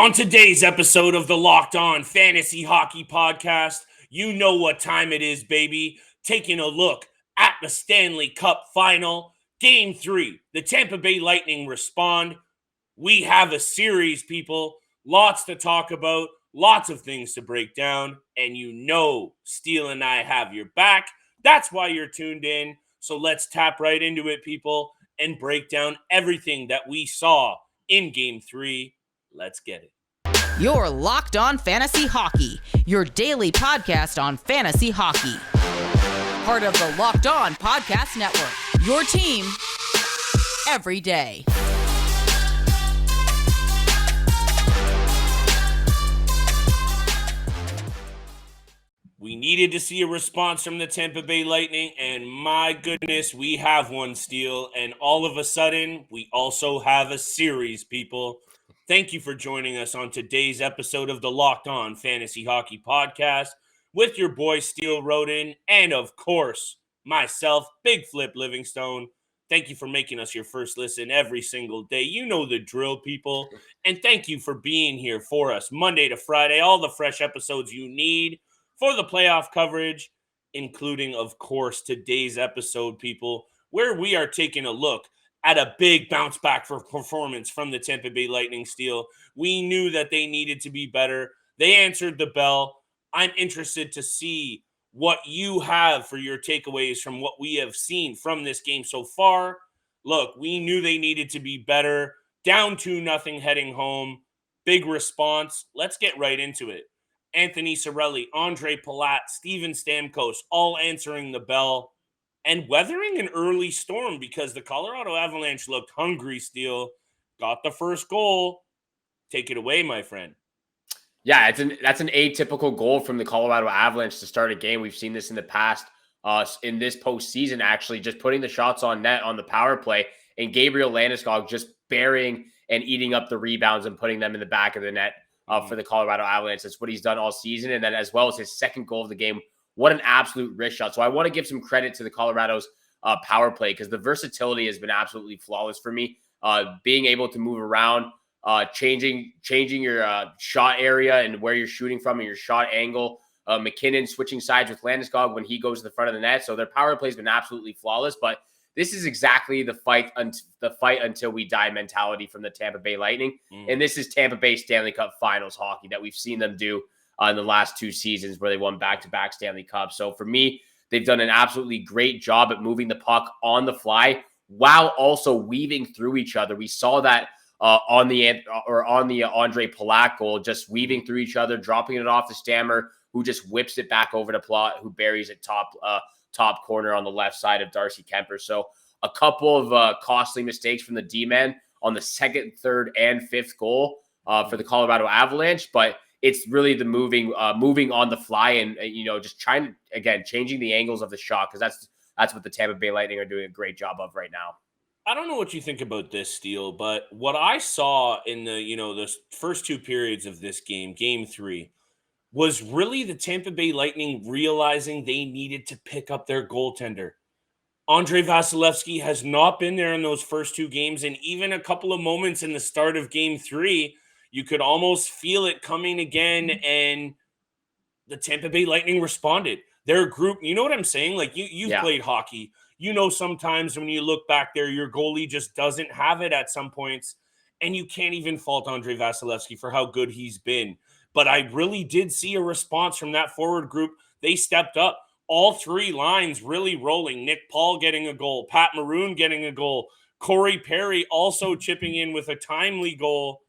On today's episode of the Locked On Fantasy Hockey Podcast, you know what time it is, baby. Taking a look at the Stanley Cup Final, Game 3. The Tampa Bay Lightning respond. We have a series, people. Lots to talk about, lots of things to break down, and you know Steele and I have your back. That's why you're tuned in. So let's tap right into it, people, and break down everything that we saw in Game 3. Let's get it. You're Locked On Fantasy Hockey, your daily podcast on fantasy hockey. Part of the Locked On Podcast Network, your team every day. We needed to see a response from the Tampa Bay Lightning, and my goodness, we have one, Steele. And all of a sudden, we also have a series, people. Thank you for joining us on today's episode of the Locked On Fantasy Hockey Podcast with your boy Steele Roden and, of course, myself, Big Flip Livingstone. Thank you for making us your first listen every single day. You know the drill, people. And thank you for being here for us Monday to Friday, all the fresh episodes you need for the playoff coverage, including, of course, today's episode, people, where we are taking a look at a big bounce back for performance from the Tampa Bay Lightning. Steele. We knew that they needed to be better. They answered the bell. I'm interested to see what you have for your takeaways from what we have seen from this game so far. Look, we knew they needed to be better. Down 2-0 heading home. Big response. Let's get right into it. Anthony Cirelli, Andre Palat, Steven Stamkos, all answering the bell and weathering an early storm because the Colorado Avalanche looked hungry. Steele got the first goal. Take it away, my friend. Yeah, that's an atypical goal from the Colorado Avalanche to start a game. We've seen this in the past, in this postseason, actually, just putting the shots on net on the power play, and Gabriel Landeskog just burying and eating up the rebounds and putting them in the back of the net for the Colorado Avalanche. That's what he's done all season, and then as well as his second goal of the game. What an absolute wrist shot. So I want to give some credit to the Colorado's power play because the versatility has been absolutely flawless for me. Being able to move around, changing your shot area and where you're shooting from and your shot angle. McKinnon switching sides with Landeskog when he goes to the front of the net. So their power play has been absolutely flawless. But this is exactly the fight until we die mentality from the Tampa Bay Lightning. And this is Tampa Bay Stanley Cup Finals hockey that we've seen them do in the last two seasons where they won back-to-back Stanley Cups. So for me, they've done an absolutely great job at moving the puck on the fly while also weaving through each other. We saw that on the Andre Palat goal, just weaving through each other, dropping it off the Stammer, who just whips it back over to Palat, who buries it top corner on the left side of Darcy Kemper. So a couple of costly mistakes from the D-men on the second, third, and fifth goal for the Colorado Avalanche, but it's really the moving on the fly and just trying to, again, changing the angles of the shot, because that's what the Tampa Bay Lightning are doing a great job of right now. I don't know what you think about this, Steele, but what I saw in the first two periods of this game, Game 3, was really the Tampa Bay Lightning realizing they needed to pick up their goaltender. Andrei Vasilevskiy has not been there in those first two games, and even a couple of moments in the start of Game 3, you could almost feel it coming again, and the Tampa Bay Lightning responded. Their group, you know what I'm saying? Like, you've played hockey. You know sometimes when you look back there, your goalie just doesn't have it at some points, and you can't even fault Andrei Vasilevskiy for how good he's been. But I really did see a response from that forward group. They stepped up. All three lines really rolling. Nick Paul getting a goal. Pat Maroon getting a goal. Corey Perry also chipping in with a timely goal.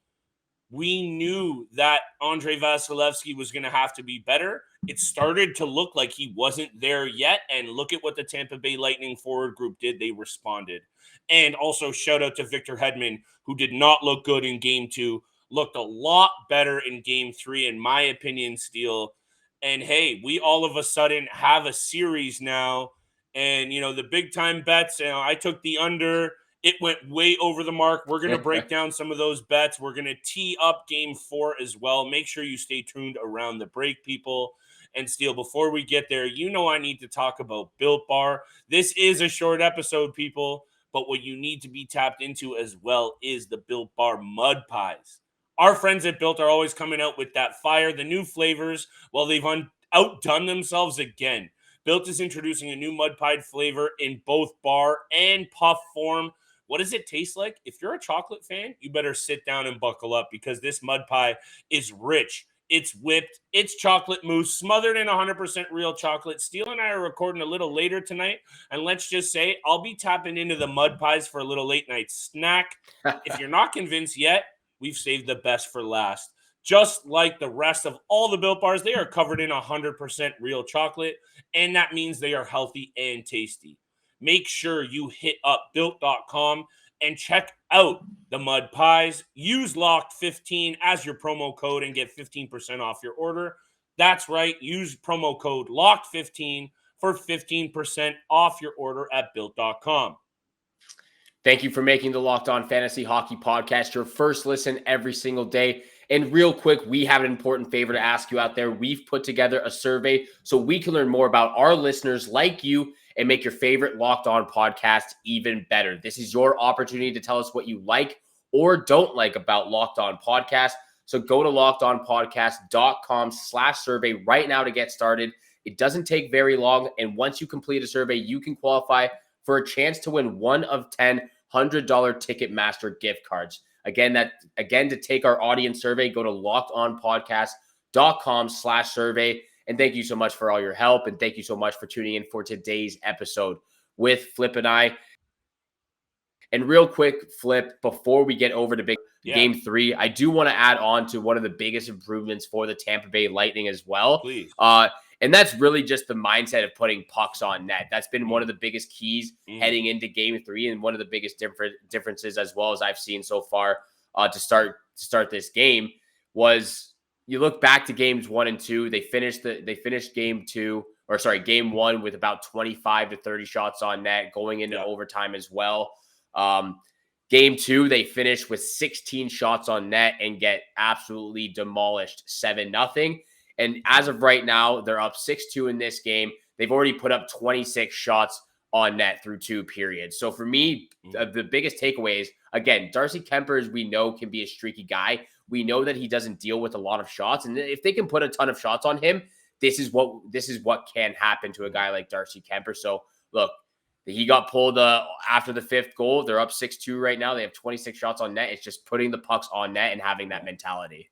We knew that Andrei Vasilevskiy was going to have to be better. It started to look like he wasn't there yet, and look at what the Tampa Bay Lightning forward group did. They responded. And also shout out to Victor Hedman, who did not look good in Game 2, looked a lot better in Game 3, in my opinion, Steele. And hey, we all of a sudden have a series now, and the big time bets, I took the under. It went way over the mark. We're going to break down some of those bets. We're going to tee up Game 4 as well. Make sure you stay tuned around the break, people. And Steele, before we get there, I need to talk about Built Bar. This is a short episode, people, but what you need to be tapped into as well is the Built Bar Mud Pies. Our friends at Built are always coming out with that fire, the new flavors. Well, they've outdone themselves again. Built is introducing a new mud pie flavor in both bar and puff form. What does it taste like? If you're a chocolate fan, you better sit down and buckle up because this mud pie is rich. It's whipped. It's chocolate mousse smothered in 100% real chocolate. Steele and I are recording a little later tonight. And let's just say I'll be tapping into the mud pies for a little late night snack. If you're not convinced yet, we've saved the best for last. Just like the rest of all the Built Bars, they are covered in 100% real chocolate, and that means they are healthy and tasty. Make sure you hit up Built.com and check out the mud pies. Use LOCKED15 as your promo code and get 15% off your order. That's right. Use promo code LOCKED15 for 15% off your order at Built.com. Thank you for making the Locked On Fantasy Hockey Podcast your first listen every single day. And real quick, we have an important favor to ask you out there. We've put together a survey so we can learn more about our listeners like you and make your favorite Locked On podcast even better. This is your opportunity to tell us what you like or don't like about Locked On Podcast. So go to lockedonpodcast.com/survey right now to get started. It doesn't take very long. And once you complete a survey, you can qualify for a chance to win one of 10 $100 Ticketmaster gift cards. Again, to take our audience survey, go to lockedonpodcast.com/survey. And thank you so much for all your help. And thank you so much for tuning in for today's episode with Flip and I. And real quick, Flip, before we get over to Game 3, I do want to add on to one of the biggest improvements for the Tampa Bay Lightning as well. Please. And that's really just the mindset of putting pucks on net. That's been one of the biggest keys heading into Game 3 and one of the biggest differences as well as I've seen so far to start this game was you look back to games 1 and 2. They finished Game 1 with about 25 to 30 shots on net going into overtime as well. Game 2, they finished with 16 shots on net and get absolutely demolished 7-0. And as of right now, they're up 6-2 in this game. They've already put up 26 shots on net through 2 periods. So for me, the biggest takeaway is, again, Darcy Kemper, as we know, can be a streaky guy. We know that he doesn't deal with a lot of shots. And if they can put a ton of shots on him, this is what can happen to a guy like Darcy Kemper. So look, he got pulled after the 5th goal. They're up 6-2 right now. They have 26 shots on net. It's just putting the pucks on net and having that mentality.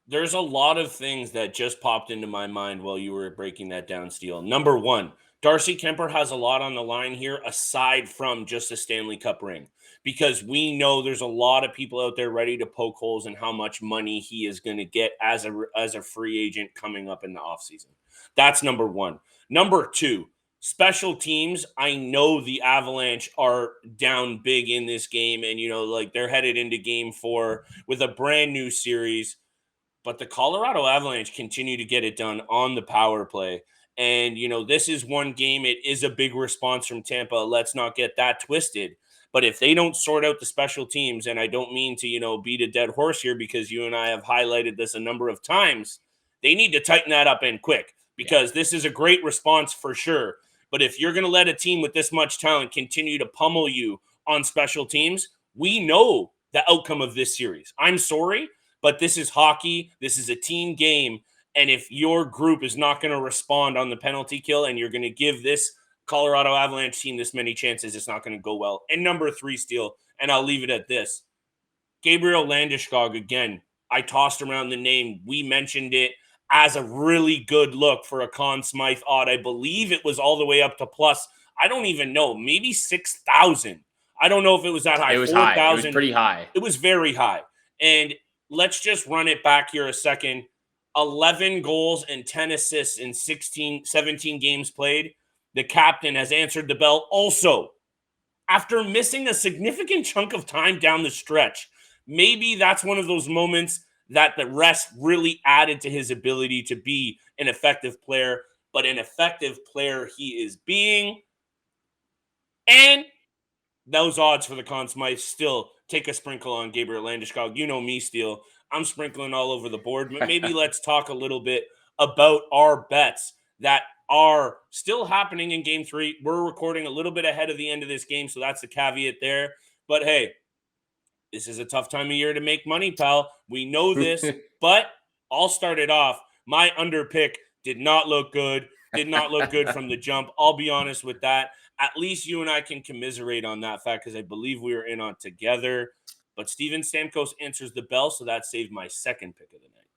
There's a lot of things that just popped into my mind while you were breaking that down, Steele. Number one, Darcy Kemper has a lot on the line here aside from just a Stanley Cup ring, because we know there's a lot of people out there ready to poke holes in how much money he is going to get as a free agent coming up in the offseason. That's number one. Number two, special teams. I know the Avalanche are down big in this game, and they're headed into Game 4 with a brand new series. But the Colorado Avalanche continue to get it done on the power play. And, this is one game. It is a big response from Tampa. Let's not get that twisted. But if they don't sort out the special teams, and I don't mean to, beat a dead horse here because you and I have highlighted this a number of times, they need to tighten that up and quick because this is a great response for sure. But if you're going to let a team with this much talent continue to pummel you on special teams, we know the outcome of this series. I'm sorry, but this is hockey. This is a team game. And if your group is not going to respond on the penalty kill and you're going to give this Colorado Avalanche team this many chances, it's not going to go well. And number 3, Steele, and I'll leave it at this. Gabriel Landeskog, again, I tossed around the name. We mentioned it as a really good look for a Conn Smythe odd. I believe it was all the way up to plus, I don't even know, maybe 6,000. I don't know if it was that high. It was high. It was pretty high. It was very high. And let's just run it back here a second. 11 goals and 10 assists in 17 games played. The captain has answered the bell also. After missing a significant chunk of time down the stretch, maybe that's one of those moments that the rest really added to his ability to be an effective player, but an effective player he is being. And those odds for the Conn Smythe still take a sprinkle on Gabriel Landeskog. You know me, Steele. I'm sprinkling all over the board. But maybe let's talk a little bit about our bets that are still happening in Game 3. We're recording a little bit ahead of the end of this game, so that's the caveat there. But hey, this is a tough time of year to make money, pal. We know this, but I'll start it off. My under pick did not look good. Did not look good from the jump. I'll be honest with that. At least you and I can commiserate on that fact because I believe we were in on together. But Steven Stamkos answers the bell, so that saved my second pick of the night.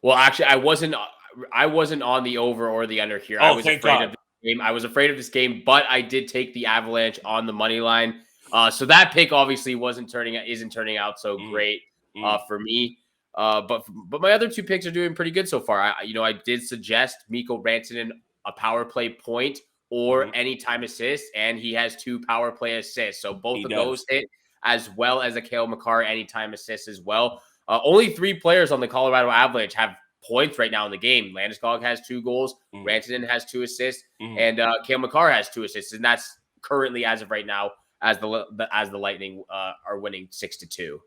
Well, actually, I wasn't on the over or the under here. I was thank afraid God. of this game. I was afraid of this game, but I did take the Avalanche on the money line. So that pick obviously isn't turning out so great for me. But my other two picks are doing pretty good so far. I did suggest Mikko Rantanen a power play point or anytime assist, and he has 2 power play assists. So both of those hit, as well as a Cale Makar anytime assist as well. Only 3 players on the Colorado Avalanche have points right now in the game. Landeskog has 2 goals, Rantanen has 2 assists, and Cale Makar has 2 assists, and that's currently as of right now as the Lightning are winning 6-2.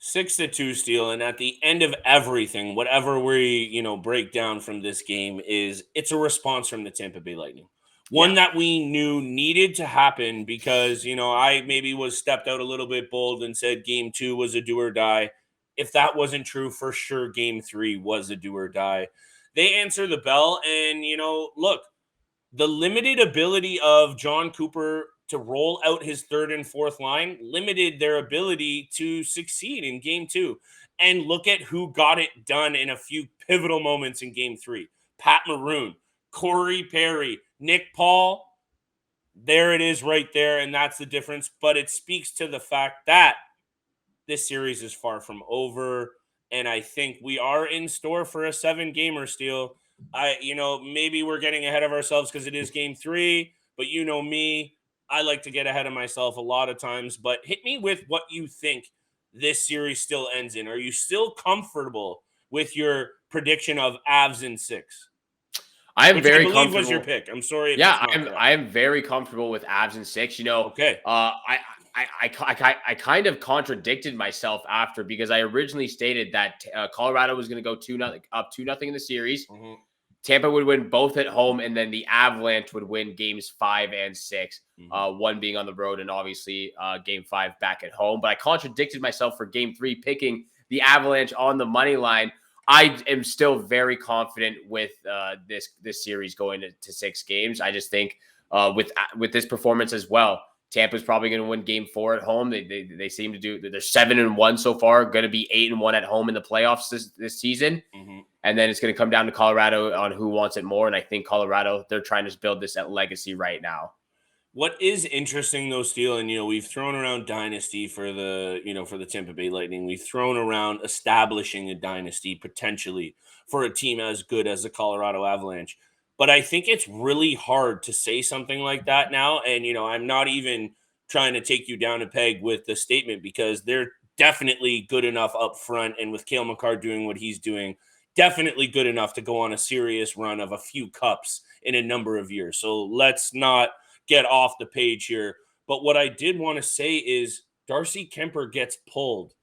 6-2 Steele, and at the end of everything, whatever we break down from this game it's a response from the Tampa Bay Lightning. One that we knew needed to happen because I maybe was stepped out a little bit bold and said game 2 was a do or die. If that wasn't true, for sure game 3 was a do or die. They answer the bell, and look, the limited ability of John Cooper to roll out his third and fourth line limited their ability to succeed in game 2. And look at who got it done in a few pivotal moments in game 3. Pat Maroon, Corey Perry, Nick Paul. There it is right there, and that's the difference. But it speaks to the fact that this series is far from over, and I think we are in store for a 7-gamer, Steele. Maybe we're getting ahead of ourselves because it is game 3, but me, I like to get ahead of myself a lot of times. But hit me with what you think this series still ends in. Are you still comfortable with your prediction of Avs in 6? I am very comfortable. I believe was your pick. I'm sorry. I am very comfortable with Avs in 6. Okay. I kind of contradicted myself after, because I originally stated that Colorado was going to go 2-0 in the series. Tampa would win both at home, and then the Avalanche would win games 5 and 6, one being on the road, and obviously game 5 back at home. But I contradicted myself for game 3, picking the Avalanche on the money line. I am still very confident with this series going to 6 games. I just think with this performance as well, Tampa's probably going to win game 4 at home. They seem to do. They're 7-1 so far. Going to be 8-1 at home in the playoffs this season. And then it's going to come down to Colorado on who wants it more. And I think Colorado, they're trying to build this legacy right now. What is interesting though, Steele, and we've thrown around dynasty for the Tampa Bay Lightning. We've thrown around establishing a dynasty potentially for a team as good as the Colorado Avalanche. But I think it's really hard to say something like that now. And, I'm not even trying to take you down a peg with the statement, because they're definitely good enough up front. And with Cale Makar doing what he's doing, definitely good enough to go on a serious run of a few cups in a number of years. So let's not get off the page here. But what I did want to say is Darcy Kuemper gets pulled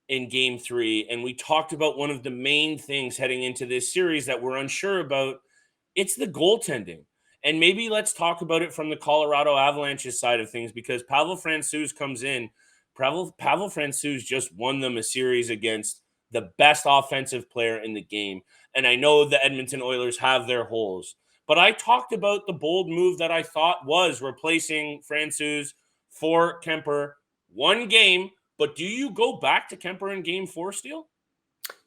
in game 3. And we talked about one of the main things heading into this series that we're unsure about. It's the goaltending. And maybe let's talk about it from the Colorado Avalanche's side of things, because Pavel Francouz comes in. Pavel Francouz just won them a series against the best offensive player in the game. And I know the Edmonton Oilers have their holes. But I talked about the bold move that I thought was replacing Francouz for Kuemper. 1 game. But do you go back to Kuemper in game 4, Steele?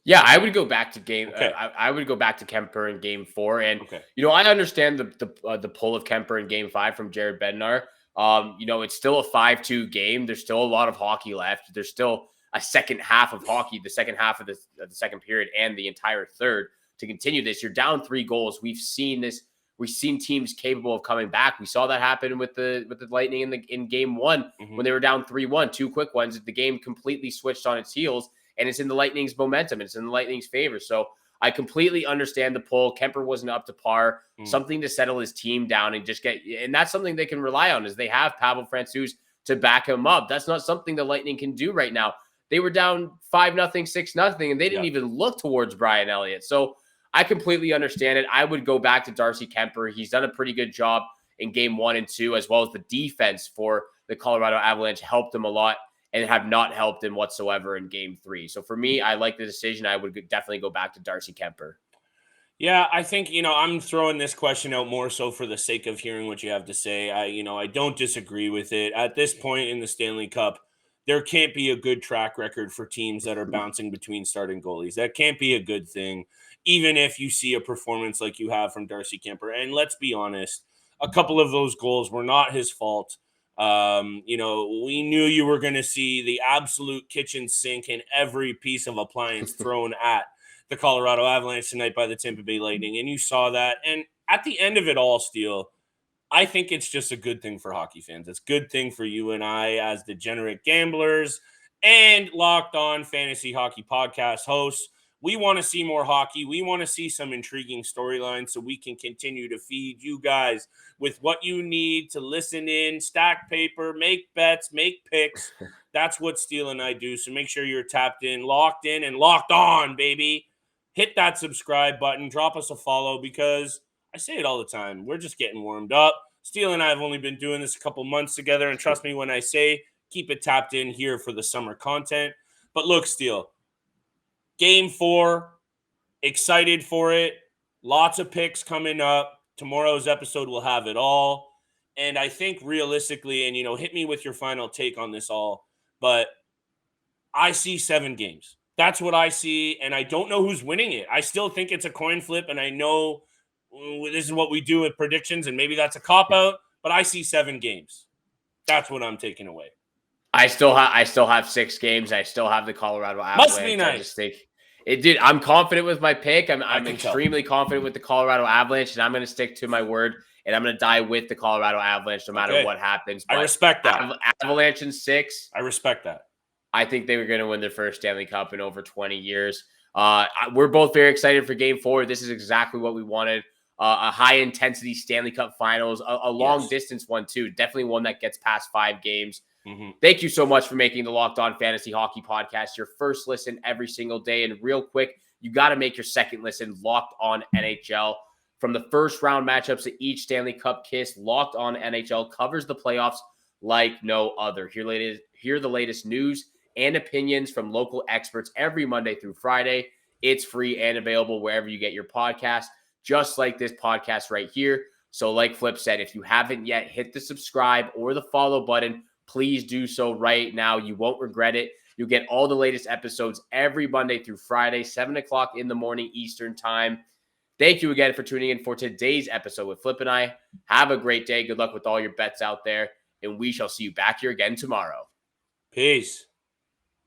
Yeah, I would go back to game. Okay. I would go back to Kuemper in game 4, and I understand the pull of Kuemper in game 5 from Jared Bednar. It's still a 5-2 game. There's still a lot of hockey left. There's still a second half of hockey, the second half of the second period, and the entire third to continue this. You're down 3 goals. We've seen this. We've seen teams capable of coming back. We saw that happen with the Lightning in game 1 when they were down 3-1. 2 quick ones. The game completely switched on its heels. And it's in the Lightning's momentum. It's in the Lightning's favor. So I completely understand the pull. Kuemper wasn't up to par. Something to settle his team down and just get. And that's something they can rely on, is they have Pavel Francouz to back him up. That's not something the Lightning can do right now. They were down 5-0, 6-0, and they didn't even look towards Brian Elliott. So I completely understand it. I would go back to Darcy Kuemper. He's done a pretty good job in game 1 and 2, as well as the defense for the Colorado Avalanche helped him a lot and have not helped him whatsoever in game 3. So for me, I like the decision. I would definitely go back to Darcy Kuemper. Yeah, I think, I'm throwing this question out more so for the sake of hearing what you have to say. I don't disagree with it. At this point in the Stanley Cup, there can't be a good track record for teams that are bouncing between starting goalies. That can't be a good thing, even if you see a performance like you have from Darcy Kuemper. And let's be honest, a couple of those goals were not his fault. We knew you were going to see the absolute kitchen sink in every piece of appliance thrown at the Colorado Avalanche tonight by the Tampa Bay Lightning, and you saw that. And at the end of it all, Steele, I think it's just a good thing for hockey fans. It's a good thing for you and I as degenerate gamblers and Locked On Fantasy Hockey podcast hosts. We want to see more hockey. We want to see some intriguing storylines so we can continue to feed you guys with what you need to listen in, stack paper, make bets, make picks. That's what Steele and I do. So make sure you're tapped in, and locked on, baby. Hit that subscribe button. Drop us a follow because I say it all the time. We're just getting warmed up. Steele and I have only been doing this a couple months together. And trust me when I say keep it tapped in here for the summer content. But look, Steele, Game 4, excited for it. Lots of picks coming up. Tomorrow's episode will have it all. And I think realistically, and, hit me with your final take on this all, but I see 7 games. That's what I see, and I don't know who's winning it. I still think it's a coin flip, and I know this is what we do with predictions, and maybe that's a cop-out, but I see 7 games. That's what I'm taking away. I still have 6 games. I still have the Colorado Avalanche. Must be nice. Dude, I'm confident with my pick. I'm extremely confident with the Colorado Avalanche, and I'm going to stick to my word, and I'm going to die with the Colorado Avalanche no matter what happens. But I respect that. Avalanche in 6. I respect that. I think they were going to win their first Stanley Cup in over 20 years. We're both very excited for Game 4. This is exactly what we wanted. A high-intensity Stanley Cup Finals, a long-distance one, too. Definitely one that gets past 5 games. Mm-hmm. Thank you so much for making the Locked On Fantasy Hockey podcast your first listen every single day. And real quick, you got to make your second listen Locked On NHL. From the first-round matchups to each Stanley Cup kiss, Locked On NHL covers the playoffs like no other. Hear the latest news and opinions from local experts every Monday through Friday. It's free and available wherever you get your podcast, just like this podcast right here. So like Flip said, if you haven't yet hit the subscribe or the follow button, please do so right now. You won't regret it. You'll get all the latest episodes every Monday through Friday, 7 o'clock in the morning Eastern time. Thank you again for tuning in for today's episode with Flip and I. Have a great day. Good luck with all your bets out there, and we shall see you back here again tomorrow. Peace.